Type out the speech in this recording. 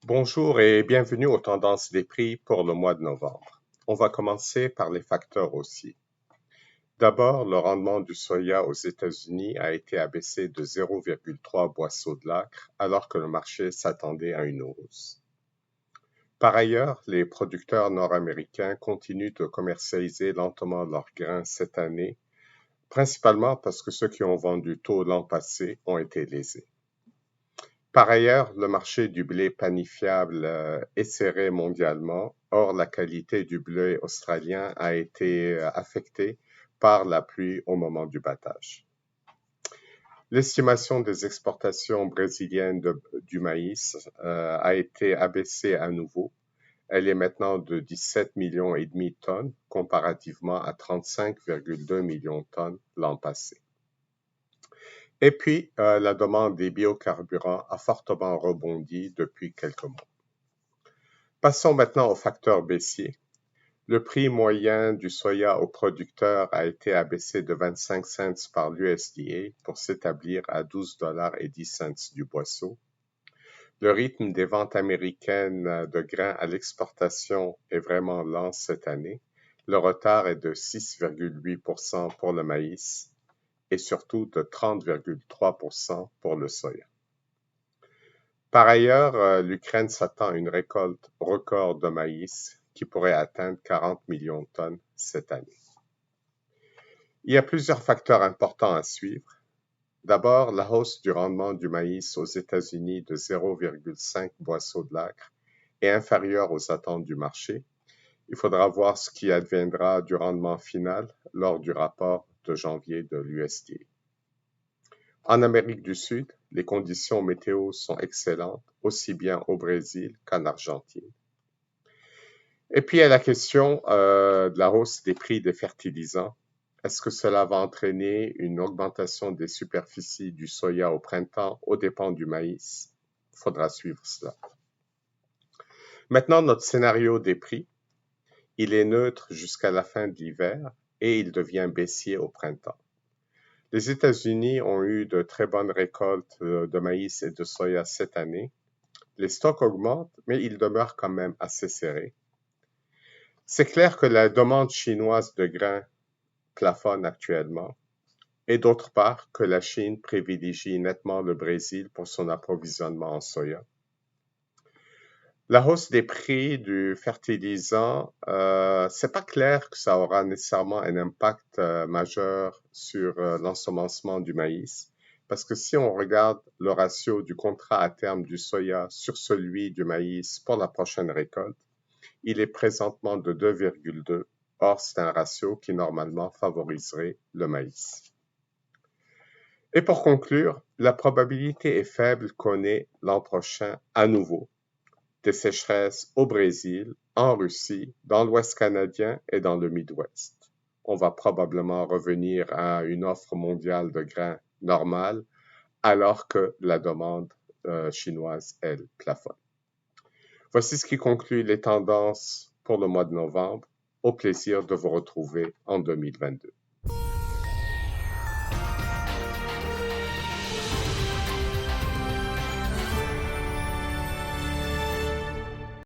Bonjour et bienvenue aux tendances des prix pour le mois de novembre. On va commencer par les facteurs haussiers. D'abord, le rendement du soya aux États-Unis a été abaissé de 0,3 boisseaux de l'acre alors que le marché s'attendait à une hausse. Par ailleurs, les producteurs nord-américains continuent de commercialiser lentement leurs grains cette année, principalement parce que ceux qui ont vendu tôt l'an passé ont été lésés. Par ailleurs, le marché du blé panifiable est serré mondialement. Or, la qualité du blé australien a été affectée par la pluie au moment du battage. L'estimation des exportations brésiliennes du maïs a été abaissée à nouveau. Elle est maintenant de 17,5 millions de tonnes comparativement à 35,2 millions de tonnes l'an passé. Et puis, la demande des biocarburants a fortement rebondi depuis quelques mois. Passons maintenant aux facteurs baissiers. Le prix moyen du soya aux producteurs a été abaissé de 25 cents par l'USDA pour s'établir à 12,10 $ du boisseau. Le rythme des ventes américaines de grains à l'exportation est vraiment lent cette année. Le retard est de 6,8% pour le maïs et surtout de 30,3% pour le soya. Par ailleurs, l'Ukraine s'attend à une récolte record de maïs qui pourrait atteindre 40 millions de tonnes cette année. Il y a plusieurs facteurs importants à suivre. D'abord, la hausse du rendement du maïs aux États-Unis de 0,5 boisseaux de l'acre est inférieure aux attentes du marché. Il faudra voir ce qui adviendra du rendement final lors du rapport de janvier de l'USDA. En Amérique du Sud, les conditions météo sont excellentes, aussi bien au Brésil qu'en Argentine. Et puis, il y a la question de la hausse des prix des fertilisants. Est-ce que cela va entraîner une augmentation des superficies du soya au printemps aux dépens du maïs? Il faudra suivre cela. Maintenant, notre scénario des prix. Il est neutre jusqu'à la fin de l'hiver et il devient baissier au printemps. Les États-Unis ont eu de très bonnes récoltes de maïs et de soya cette année. Les stocks augmentent, mais ils demeurent quand même assez serrés. C'est clair que la demande chinoise de grains plafonne actuellement, et d'autre part que la Chine privilégie nettement le Brésil pour son approvisionnement en soya. La hausse des prix du fertilisant, c'est pas clair que ça aura nécessairement un impact majeur sur l'ensemencement du maïs, parce que si on regarde le ratio du contrat à terme du soya sur celui du maïs pour la prochaine récolte, il est présentement de 2,2. Or, c'est un ratio qui normalement favoriserait le maïs. Et pour conclure, la probabilité est faible qu'on ait l'an prochain à nouveau des sécheresses au Brésil, en Russie, dans l'Ouest canadien et dans le Midwest. On va probablement revenir à une offre mondiale de grains normale, alors que la demande chinoise, elle, plafonne. Voici ce qui conclut les tendances pour le mois de novembre. Au plaisir de vous retrouver en 2022.